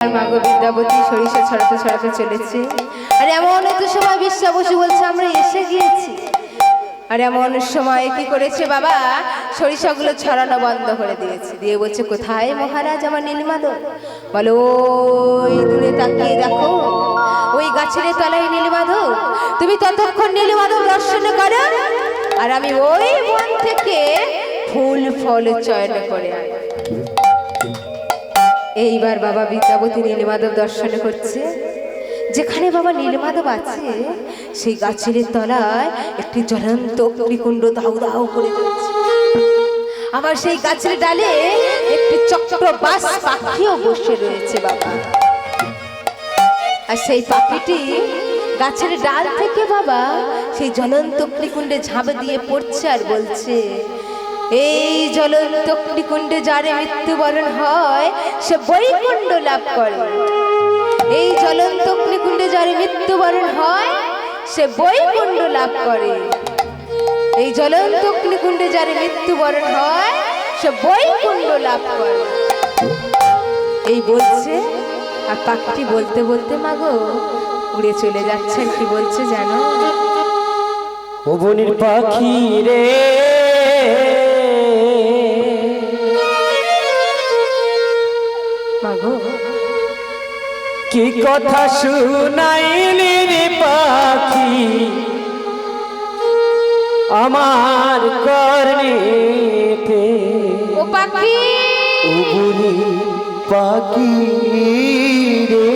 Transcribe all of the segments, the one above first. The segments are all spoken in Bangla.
মাগো বিদ্যাপতি সরিষা ছড়াতে ছড়াতে চলেছে। আর এমন তো সময় বিশ্বা বসু বলছে আমরা এসে গিয়েছি। আর এমন সময় কি করেছে বাবা, সরিষাগুলো ছড়ানো বন্ধ করে দিয়েছে। দিয়ে বলছে কোথায় মহারাজ আমার নীলমাধব? বলো ওই দূরে তাকিয়ে দেখো, ওই গাছের তলায় নীলমাধব। তুমি ততক্ষণ নীলমাধব দর্শন করো, আর আমি ওই বন থেকে ফুল ফল চয়ন করে আনি। এইবার বাবা বিদ্যাপতি নীলমাধব দর্শন করছে। যেখানে বাবা নীলমাধব আছে সেই গাছের তলায় একটি জ্বলন্ত অগ্নিকুণ্ড দাউ দাউ করে জ্বলছে। আবার সেই গাছের ডালে একটি চক্রবাস পাখিও বসে রয়েছে বাবা। আর সেই পাখিটি গাছের ডাল থেকে বাবা সেই জ্বলন্ত অগ্নিকুণ্ডে ঝাঁপ দিয়ে পড়ছে আর বলছে, এই জ্বলন্ত অগ্নিকুণ্ডে যারে মৃত্যুবরণ হয় সে বৈকুণ্ঠ লাভ করে। এই জ্বলন্ত অগ্নিকুণ্ডে যারে মৃত্যুবরণ হয় সে বৈকুণ্ঠ লাভ করে। এই জ্বলন্ত অগ্নিকুণ্ডে যারে মৃত্যুবরণ হয় সে বৈকুণ্ঠ লাভ করে। এই বলছে, আর পাখিটি বলতে বলতে মাগো উড়ে চলে যাচ্ছে। কি বলছে জানো? ও বনির পাখি রে, মাগো কি কথা শুনাইলি রে পাখি আমার কর্ণেতে। ও পাখি, ও বনির পাখি রে,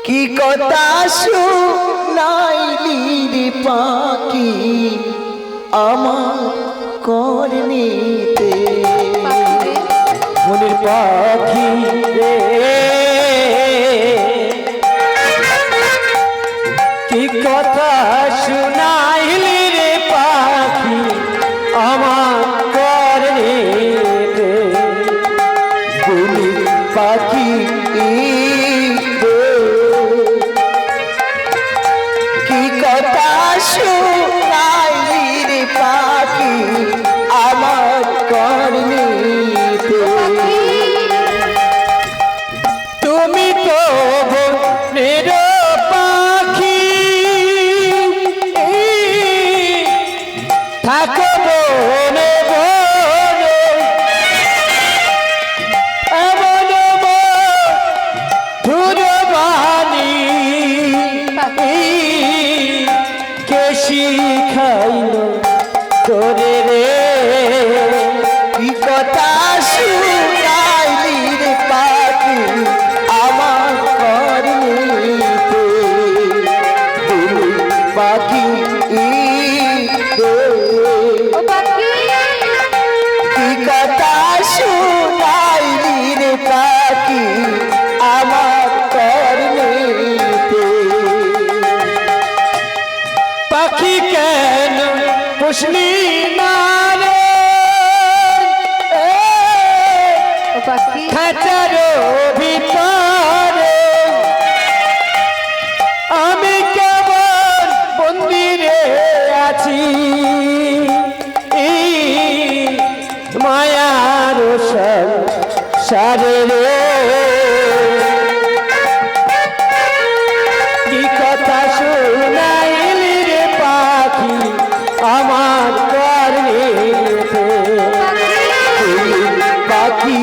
কি কথা শুনাইলি রে পাখি আমার কর্ণেতে। মনের পাখি রে, কি কথা শুনাইলি রে পাখি আমার কর্ণেতে। মনের পাখি রে, কি কথা শুনাইলি রে পাখি আমার কর্ণেতে। তুমি তো বনের পাখি, থাকো বনে বনে, এমন ধুরবাণী কে শিখাইল তোরে রে। কি কথা শুনাইলি রে পাখি আমার কর্ণেতে। পাখি ও পাখি, কি কথা শুনাইলি রে পাখি আমার কর্ণেতে। পাখি কেন পুষলি না রে, ও পাখি, খাঁচার ভিতরে আমি কেবল মন্দিরে আছি। মায়ার সংসারে রে, কি কথা শুনাইলি রে পাখি আমার কর্ণেতে। পাখি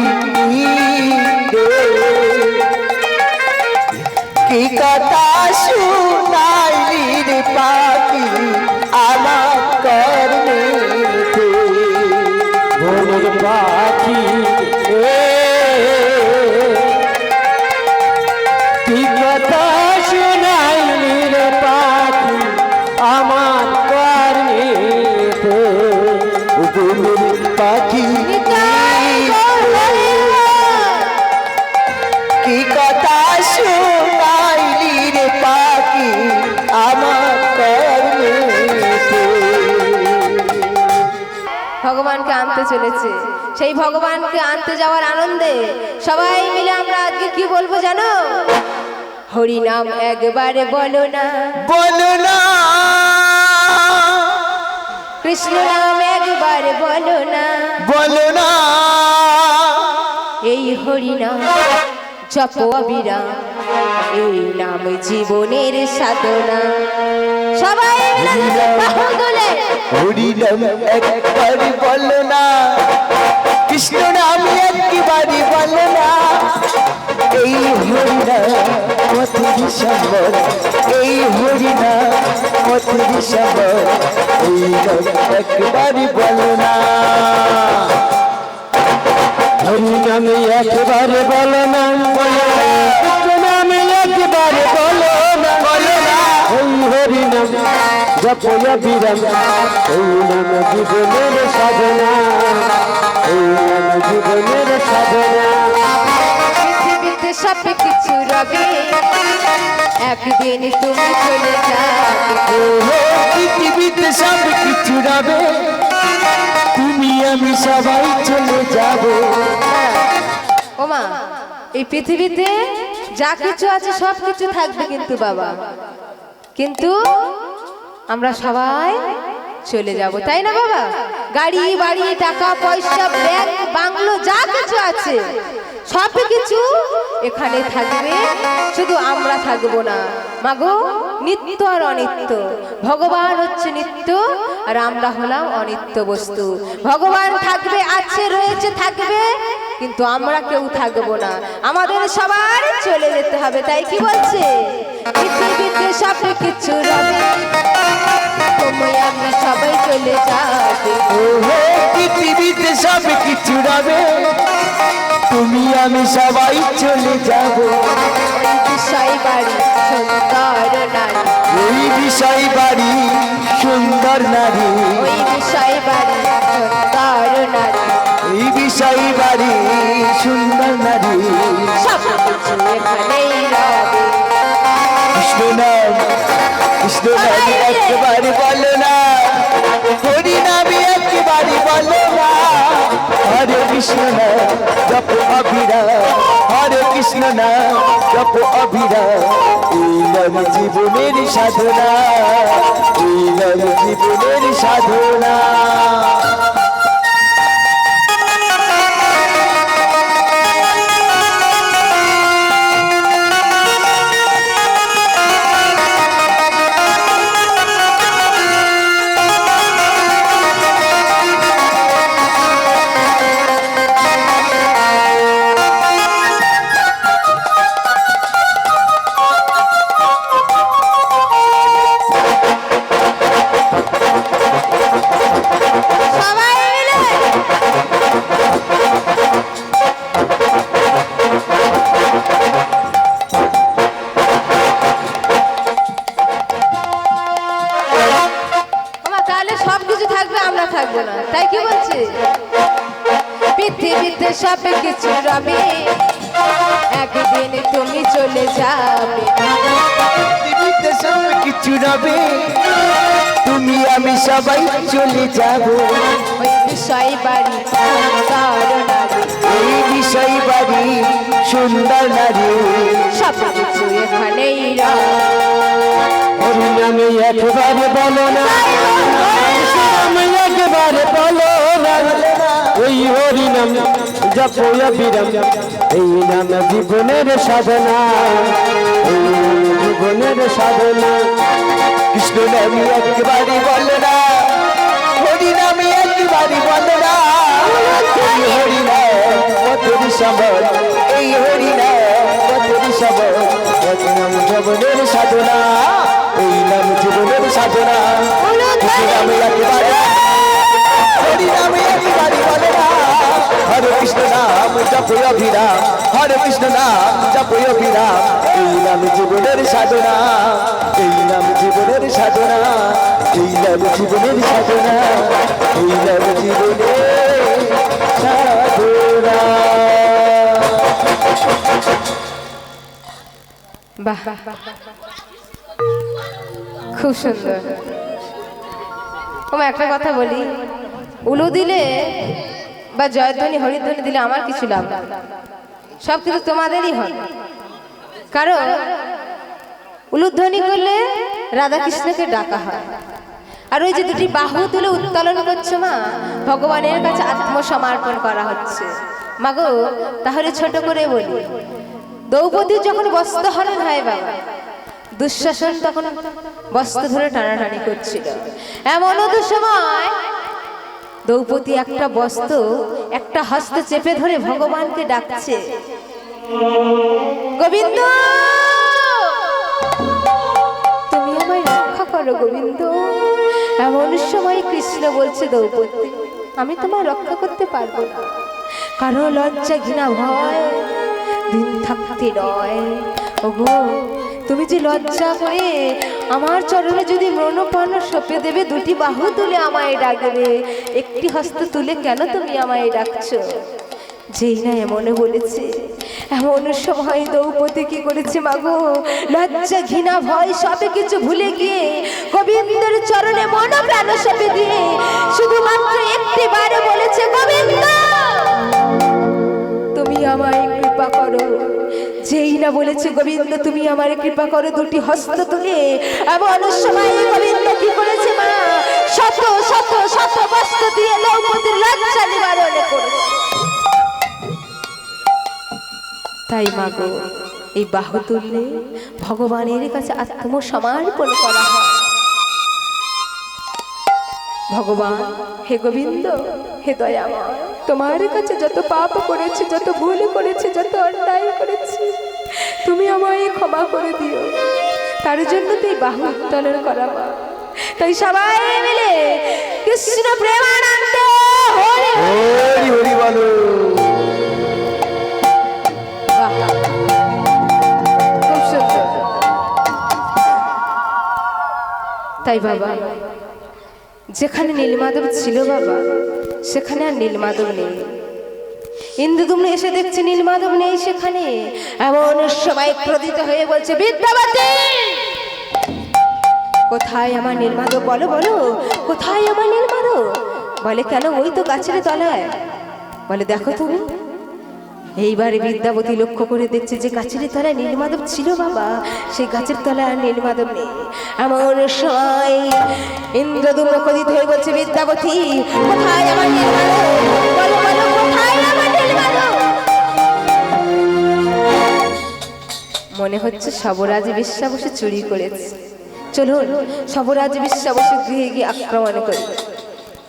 কি কথা শুনাইলি রে পাখি আমার কর্ণেতে। বনের পাখি কি কথা শুনাইলি রে পাখি আমার কর্ণেতে। বনের পাখি কি কথা শুনাইলি রে পাখি আমার কর্ণেতে। ভগবানকে আনতে চলেছে। সেই ভগবানকে আনতে যাওয়ার আনন্দে সবাই মিলে আমরা আজকে কি বলবো জানো? হরি নাম একবারে বলো না, বলো না, কৃষ্ণ নাম একবার একবার বলো না, বলো না এই হরিনাম জপ অবিরাম, এই নাম জীবনের সাধনা। সবাই মিলে বাহু তোলে। হরিনাম একবার বলো না, কৃষ্ণ নাম একবার বলো না, এই হরিনাম পথের সম্বর, এই হরিনাম পথের সম্বর, এই নাম একবার বলো না। হরিনাম একবার বলো না, কৃষ্ণ নাম একবার বলো না, বলো না, এই হরিনাম জপ অবিরাম, এই নাম জীবনের সাধনা, এই নাম জীবনের সাধনা। পৃথিবীতে সব কিছু রবে, একদিন তুমি চলে যাবে। পৃথিবীতে সব কিছু রবে, তুমি আমি সবাই চলে যাব। ওমা, এই পৃথিবীতে যা কিছু আছে সব কিছু থাকবে কিন্তু বাবা, কিন্তু আমরা সবাই চলে যাব, তাই না বাবা? গাড়ি বাড়ি টাকা পয়সা ব্যাংক বাংলো যা কিছু আছে সব কিছু এখানে থাকবে, শুধু আমরা থাকবো না। মাগো, নিত্য আর অনিত্য, ভগবান হচ্ছে নিত্য আর আমরা হলাম অনিত্য বস্তু। ভগবান থাকবে, আছে, রয়েছে, থাকবে, কিন্তু আমরা কেউ থাকবো না, আমাদের সবার চলে যেতে হবে। তাই কি বলছে? পৃথিবীতে সব কিছু রবে, তুমি আমি সবাই চলে যাবে। পৃথিবীতে সব কিছু রবে, তুমি আমি সবাই চলে যাব। ওই বিষয় বাড়ি সুন্দর নারী, ওই বিষয় বাড়ি সুন্দর নারী, ওই বিষয় বাড়ি সুন্দর নারী, এই বিষয় বাড়ি সুন্দর নারী। সব কিছু এখানেই রবে। কৃষ্ণ নাম, কৃষ্ণ নাম একবার বলো না, হরি নাম একবার বলো না, হরে কৃষ্ণ নাম জপ অবিরাম, হরে কৃষ্ণ নাম জপ অবিরাম, এই নাম জীবনের সাধনা, এই নাম জীবনের সাধনা। সবাই মিলে ওমা, তাহলে সব কিছু থাকবে, আমরা থাকবো না, তাই কি বলছে? পৃথিবীতে সব কিছু রবে, একদিন তুমি চলে যাবে। পৃথিবীতে সব কিছু রবে, তুমি আমি সবাই চলে যাব। ওই বিষয় বাড়ি সুন্দর নারী, এই বিষয় বাড়ি সুন্দর নারী, সব কিছু এখানেই রবে। হরিনামে একবার বলো না, হরিনামে একবার বলো না, ওই হরিনাম জপ অবিরাম, এই নাম জীবনের সাধনা, এই জীবনের সাধনা। কৃষ্ণ নামে একবার বলো না, হরিনামে একবার বলো না, এই হরিনাম পথের সম্বর, এই হরিনাম পথের সম্বর, হরিনাম জীবনের সাধনা, এই নাম জীবনের সাধনা। হরিনামে একবার, হরিনামে একবার বলো না, হরে কৃষ্ণ নাম জপ অবিরাম, হরে কৃষ্ণ নাম জপ অবিরাম, এই নাম জীবনের সাধনা, এই নাম জীবনের সাধনা, এই নাম জীবনের সাধনা, এই নাম জীবনের সাধনা। বাহ, খুব সুন্দর। ওমা, একটা কথা বলি, উলু দিলে বা জয়ধ্বনি হরিধ্বনি দিলে আমার কিছু লাভ না, সব কিছু তোমাদেরই হয়। কারণ উলুধ্বনি করলে রাধা কৃষ্ণকে ডাকা হয়, আর ওই যে দুটি বাহু তুলে উত্তোলন করছো মা, ভগবানের কাছে আত্মসমর্পণ করা হচ্ছে। মাগো তাহলে ছোট করে বলি, দ্রৌপদী যখন বস্ত্র হরণ হয় বাবা, দুঃশাসন তখন বস্ত্র ধরে টানাটানি করছিল। এমন তো সময় দ্রৌপদী একটা বস্ত্র একটা হস্ত চেপে ধরে ভগবানকে ডাকছে, গোবিন্দ তুমি আমায় রক্ষা করো গোবিন্দ। এমন সময় কৃষ্ণ বলছে, দ্রৌপদী আমি তোমায় রক্ষা করতে পারবো না, কারণ লজ্জা ঘৃণা ভয় দিন থাকতে নয়। ওগো তুমি যে লজ্জা করে আমার চরণে যদি মনোপ্রাণ সঁপে দেবে, দুটি বাহু তুলে আমায় ডাকবে, একটি হস্ত তুলে কেন তুমি আমায় ডাকছো? যেই না এমন বলেছে, এমন সময় দ্রৌপদী কি করেছে মাগো, লজ্জা ঘৃণা ভয় সবে কিছু ভুলে গিয়ে গোবিন্দের চরণে মনোপ্রাণ সঁপে দিয়ে শুধুমাত্র একটি বারে বলেছে, গোবিন্দ তুমি আমায় কৃপা করো। যেই না বলেছে গোবিন্দ তুমি আমার কৃপা করো, দুটি হস্ত তুলে এমন সময় গোবিন্দ কি করেছে মা, শত শত শত বস্ত্র দিয়ে দ্রৌপদীর লজ্জা নিবারণ করেছে। তাই মাগো এই বাহু তুললে ভগবানের কাছে আত্মসমর্পণ করা হয়। ভগবান হে গোবিন্দ হে দয়াময়, তোমার কাছে যত পাপ করেছি, যত ভুল করেছি, যত অন্যায় করেছি, তুমি আমায় ক্ষমা করে দিও। তার জন্য তো এই বাহু উত্তোলন করা মা। তাই সবাই মিলে কৃষ্ণ প্রেমানন্দ হরি হরি হরি বলো। খুব সুন্দর। তাই বাবা যেখানে নীলমাধব ছিল বাবা, সেখানে আর নীলমাধব নেই। ইন্দ্রদুম্ন এসে দেখছে নীলমাধব নেই সেখানে। এমন সবাই ক্রোধিত হয়ে বলছে, বিদ্যাবতী কোথায় আমার নীলমাধব? বলো বলো কোথায় আমার নীলমাধব? বলে কেন, ওই তো গাছের তলায়। বলে দেখো তুমি। এইবারে বিদ্যাবতী লক্ষ্য করে দেখছে যে গাছের তলায় নীলমাধব ছিল বাবা, সেই গাছের তলায় আর নীলমাধব নেই। এমন সময় ইন্দ্রদুম্ন ক্রোধিত হয়ে বলছে, বিদ্যাবতী কোথায় আমার নীলমাধব? বলো বলো কোথায় আমার নীলমাধব? মনে হচ্ছে সবরাজ বিশ্বাবসু চুরি করেছে, চলুন সবরাজ বিশ্বাবসু গৃহে গিয়ে আক্রমণ করি।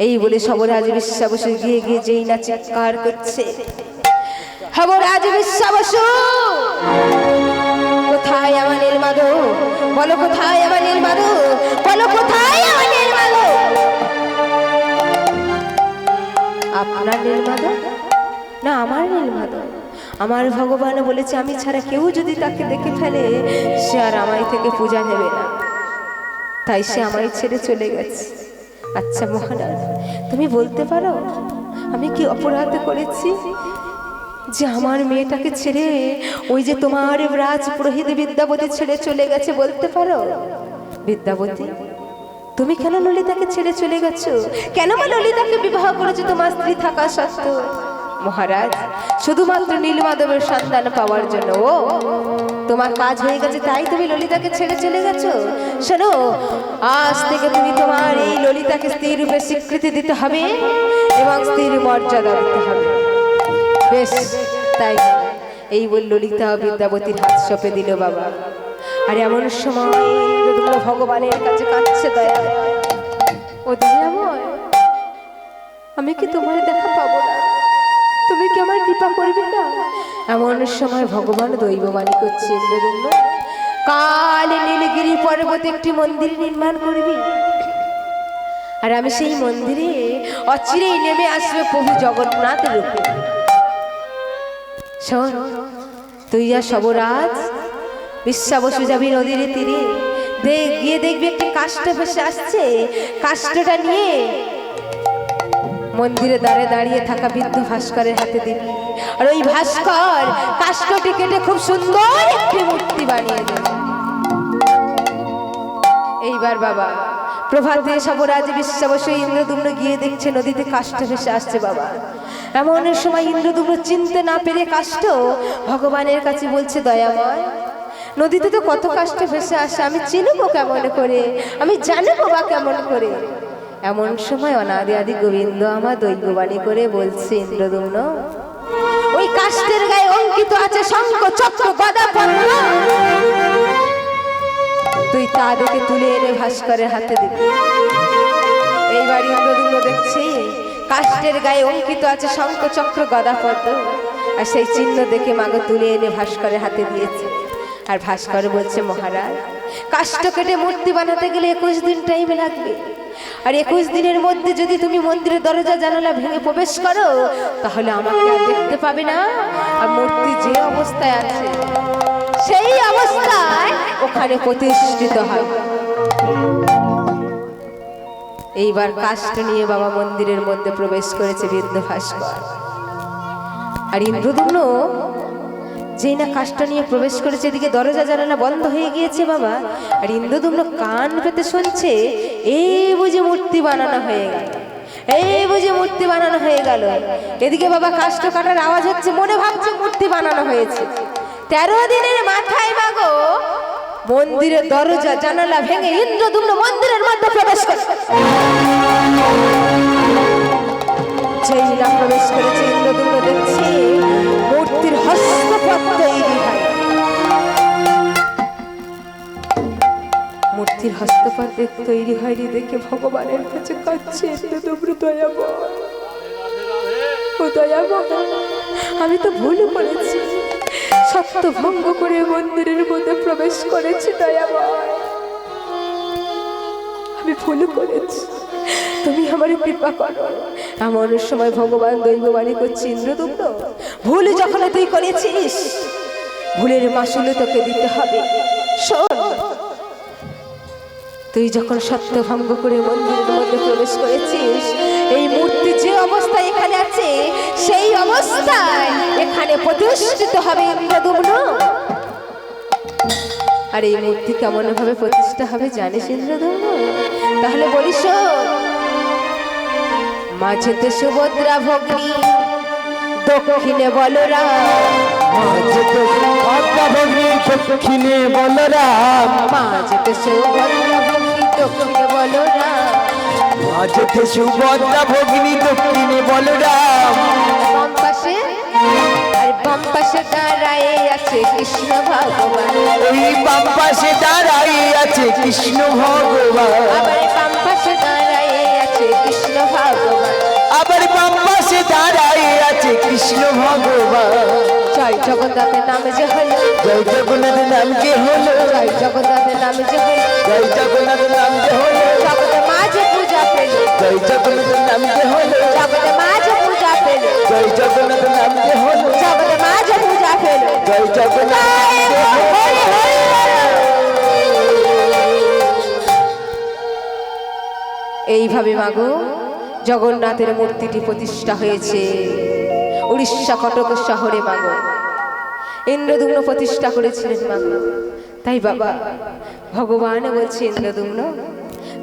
এই বলে সবরাজ বিশ্বাবসু গৃহে গিয়ে যেই না চিৎকার করছে, সবরাজ বিশ্বাবসু কোথায় আমার নীলমাধব? বলো কোথায় আমার নীলমাধব? বলো কোথায় আমার নীলমাধব? আপনার নীলমাধব না আমার নীলমাধব? আমার ভগবান বলেছে আমি ছাড়া কেউ যদি তাকে দেখে ফেলে, সে আর আমায় থেকে পূজা নেবে না, তাই সে আমায় ছেড়ে চলে গেছে। আচ্ছা মহারাজ তুমি বলতে পারো আমি কি অপরাধ করেছি যে আমার মেয়েটাকে ছেড়ে ওই যে তোমার রাজ পুরোহিত বিদ্যাবতী ছেড়ে চলে গেছে? বলতে পারো বিদ্যাবতী তুমি কেন ললিতাকে ছেড়ে চলে গেছো? কেন মা ললিতাকে বিবাহ করেছো তোমার স্ত্রী থাকা সত্ত্বেও? মহারাজ শুধুমাত্র নীলমাধবের সন্তান পাওয়ার জন্য। ও তোমার কাজ হয়ে গেছে তাই তুমি ললিতাকে ছেড়ে চলে গেছো? শোনো, আজ থেকে তুমি তোমার এই ললিতাকে স্ত্রীর রূপে স্বীকৃতি দিতে হবে এবং স্ত্রীর মর্যাদা দিতে হবে। বেশ তাই। এই বল ললিতা বিদ্যাবতীর হাত সঁপে দিল বাবা। আর এমন সময় ইন্দ্রদুম্ন ভগবানের কাছে কাঁদছে, দয়া ও দয়াময় আমি কি তোমার দেখা পাবো না? তুমি কি আমার কৃপা করবে না? এমন সময় ভগবান দৈববাণী করছে, ইন্দ্রদুম্ন কাল নীলগিরি পর্বতে একটি মন্দির নির্মাণ করবি, আর আমি সেই মন্দিরে অচিরেই নেমে আসবে প্রভু জগন্নাথ রূপে। শোন, তুই আর সবরাজ বিশ্বাবসু যাবি নদীর তীরে, গিয়ে দেখবি একটি কাষ্ঠ ভেসে আসছে, কাষ্ঠটা নিয়ে মন্দিরে দ্বারে দাঁড়িয়ে থাকা বৃদ্ধ ভাস্করের হাতে দিবি, আর ওই ভাস্কর কাষ্ঠটি কেটে খুব সুন্দর একটি মূর্তি বানিয়ে দেবে। এইবার বাবা প্রভাতে সবরাজ বিশ্বাবসু ইন্দ্রদুম্ন গিয়ে দেখছে নদীতে কাষ্ঠ ভেসে আসছে বাবা। এমন সময় ইন্দ্রদুম্ন চিনতে না পেরে কাষ্ঠ ভগবানের কাছে বলছে, দয়াময় নদীতে তো কত কষ্টে ভেসে আসে, আমি চিনবো কেমন করে, আমি জানবো বা কেমন করে। এমন সময় অনাদি আদি গোবিন্দ আমার দৈববাণী করে বলছে, ইন্দ্রদুম্ন ওই কাষ্ঠের গায়ে অঙ্কিত আছে শঙ্খ চক্র গদা পদ্ম, তুই তা দেখে তুলে এনে ভাস্করের হাতে দিবি। এইবার ইন্দ্রদুম্ন দেখছি কাষ্ঠের গায়ে অঙ্কিত আছে শঙ্খ চক্র গদা পদ্ম, আর সেই চিহ্ন দেখে মাগো তুলে এনে ভাস্করের হাতে দিয়েছে। আর ভাস্কর বলছে, মহারাজ কাষ্ঠ কেটে মূর্তি বানাতে গেলে 21 দিন টাইম লাগবে, আর 21 দিনের মধ্যে যদি তুমি মন্দিরের দরজা জানালা ভেঙে প্রবেশ করো তাহলে আমাকে আর দেখতে পাবে না, আর মূর্তি যে অবস্থায় আছে সেই অবস্থায় ওখানে প্রতিষ্ঠিত হয়। এইবার কাষ্ঠ নিয়ে বাবা মন্দিরের মধ্যে প্রবেশ করেছে বৃদ্ধ ভাস্কর। আর ইন্দ্রদুম্ন যেই না কাষ্ঠ নিয়ে প্রবেশ করেছে, এদিকে দরজা জানালা বন্ধ হয়ে গিয়েছে বাবা। আর ইন্দ্রদুম্ন কান পেতে শুনছে, এই বুঝে মূর্তি বানানো হয়ে গেল, এই বুঝে মূর্তি বানানো হয়ে গেল। এদিকে বাবা কাষ্ঠ কাটার আওয়াজ হচ্ছে, মনে ভাবছে মূর্তি বানানো হয়েছে। 13 দিনের মাথায় মাগো মন্দিরের দরজা জানালা ভেঙে ইন্দ্রদুম্ন মন্দিরের মধ্যে প্রবেশ করে। যেই না প্রবেশ করেছে ইন্দ্রদুম্ন দেখছে মূর্তির হস্তপদ তৈরি হয়। মূর্তির হস্তপদ তৈরি হয়নি দেখে ভগবানের কাছে কাঁদছে, ইন্দ্রদুম্ন দয়াময়, ও দয়াময়, আমি তো ভুল করেছি, সত্য ভঙ্গ করে মন্দিরের মধ্যে প্রবেশ করেছি, দয়াময় আমি ভুল করেছি, তুমি আমার কৃপা করো। এমন সময় ভগবান দৈববাণী করছে, ইন্দ্রদুম্ন ভুল যখন তুই করেছিস ভুলের মাসুল তোকে দিতে হবে। শোন, তুই যখন সত্য ভঙ্গ করে মন্দিরের মধ্যে প্রবেশ করেছিস, এই মূর্তি যে অবস্থায় এখানে আছে সেই অবস্থায় এখানে প্রতিষ্ঠিত হবে ইন্দ্রদুম্ন। আর এই মূর্তি কেমন ভাবে প্রতিষ্ঠা হবে জানিস ইন্দ্রদুম্ন? তাহলে বলিস, মাঝেতে সুভদ্রা ভগ্নী, দক্ষিণে বলরাম, মাঝেতে সুভদ্রা ভগ্নী, দক্ষিণে বলরাম, মাঝেতে সুভদ্রা ভগ্নী, দক্ষিণে বলরাম, মাঝেতে সুভদ্রা ভগ্নী, দক্ষিণে বলরাম। বাম পাশে আর বাম পাশে দাঁড়ায়ে আছে কৃষ্ণ ভগবান, ওই বাম পাশে দাঁড়াই আছে কৃষ্ণ ভগবান, আবার বাম পাশে দাঁড়ায়ে আছে কৃষ্ণ ভগবান, আবার বাম পাশে দাঁড়াই আছে কৃষ্ণ ভগবান। জয় জগন্নাথের নাম যে হলো, জয় জগন্নাথের নাম যে হলো, জয় জগন্নাথের নাম যে হলো, জয় জগন্নাথের নাম যে হলো, জগতে মাঝে পূজা পেল, জয় জগন্নাথের নাম যে হলো, জগতে মাঝে পূজা পেল, জয় জগন্নাথের নাম যে হলো, জগতে মাঝে পূজা পেল। জয় জগন্নাথ। এইভাবে মাগো জগন্নাথের মূর্তিটি প্রতিষ্ঠা হয়েছে উড়িষ্যা কটক শহরে। মাগো ইন্দ্রদুম্ন প্রতিষ্ঠা করেছিলেন মাগো। তাই বাবা ভগবান বলছে, ইন্দ্রদুম্ন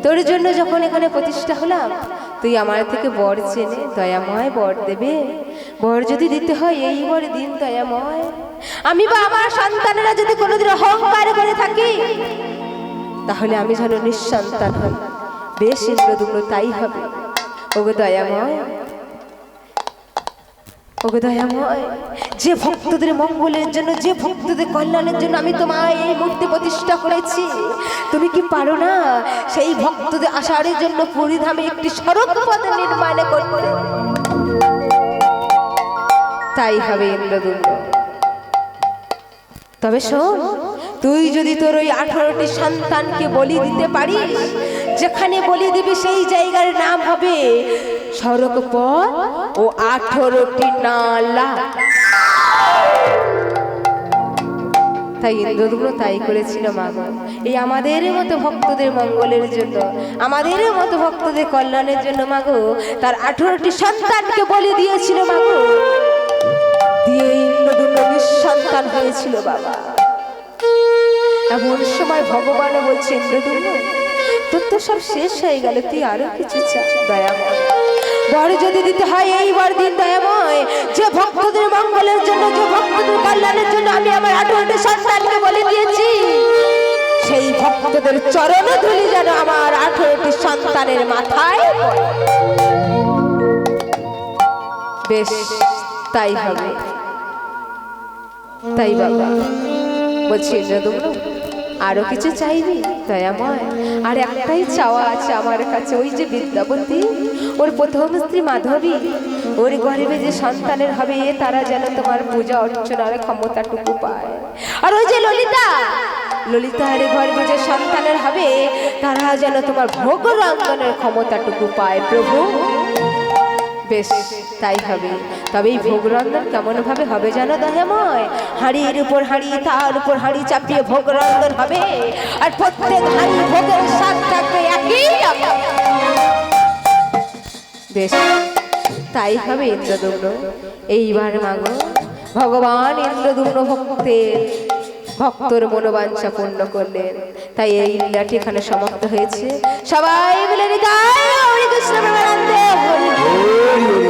তোর জন্য যখন এখানে প্রতিষ্ঠা হলাম, তুই আমার থেকে বর চেনে দয়াময় বর দেবে। বর যদি দিতে হয় এই বর দিন দয়াময়। আমি বা আমার সন্তানেরা যদি কোনোদিন অহংকার করে থাকি তাহলে আমি যেন নিঃসন্তান হই। বেশ ইন্দ্রদুম্ন তাই হবে। ওগো দয়াময়, ওগো দয়াময়, যে ভক্তদের মঙ্গলের জন্য, যে ভক্তদের কল্যাণের জন্য আমি তোমার এই মূর্তি প্রতিষ্ঠা করেছি, তুমি কি পারো না সেই ভক্তদের আসার জন্য পুরীধামে একটি সড়ক পথ নির্মাণ করতে? তাই হবে ইন্দ্রদুম্ন। তবে শোন, তুই যদি তোর ওই 18টি সন্তানকে বলি দিতে পারিস, যেখানে বলি দিবি সেই জায়গার নাম হবে সড়ক পথ ও 18টি নালা। তাই ইন্দ্রদুম্ন তাই করেছিল মাগো, এই আমাদের মতো ভক্তদের মঙ্গলের জন্য, আমাদের মতো ভক্তদের কল্যাণের জন্য মাগো তার 18টি সন্তানকে বলি দিয়েছিল মাগো। দিয়ে ইন্দ্রদুম্ন নিঃসন্তান হয়েছিল বাবা। এমন সময় ভগবান বলছে, ইন্দ্রদুম্ন তোর তো সব শেষ হয়ে গেল, তুই আরো কিছু চা দয়াময়। বর যদি দিতে হয় এই বর দিন দয়াময়, যে ভক্তদের মঙ্গলের জন্য, যে ভক্তদের কল্যাণের সন্তানের জন্য আমি আমার 18টি সন্তানকে বলে দিয়েছি, সেই ভক্তদের চরণ ধুলি যেন আমার 18টি সন্তানের মাথায় পড়ে। বেশ, তাই হবে। তাই বাবা বলছি, ইন্দ্রদম্ন আরো কিছু চাইবি দয়াময়? আর একটাই চাওয়া আছে আমার কাছে, ওই যে বিদ্যাপতি, ওর প্রথম স্ত্রী মাধবী, ওর গর্ভে যে সন্তানের হবে তারা যেন তোমার পূজা অর্চনার ক্ষমতাটুকু পায়। আর ওই যে ললিতা, ললিতার গর্ভে যে সন্তানের হবে তারা যেন তোমার ভোগ রন্ধনের ক্ষমতাটুকু পায় প্রভু। বেশ, তাই হবে। তবে এই ভোগ রন্ধন কেমন ভাবে হবে জানো দয়াময়? হাঁড়ির উপর হাঁড়ি, তার উপর হাঁড়ি চাপিয়ে ভোগ রন্ধন হবে, আর প্রত্যেক হাঁড়ি ভোগের স্বাদ থাকবে একই রকম। বেশ, তাই হবে ইন্দ্রদম্ন। এইবার মাগো, ভগবান ইন্দ্রদম্ন ভক্তর মনোবাঞ্ছা পূর্ণ করলেন। তাই এই লীলাটি এখানে সমাপ্ত হয়েছে। সবাই বলে হরি কৃষ্ণ প্রেমানন্দে হরি।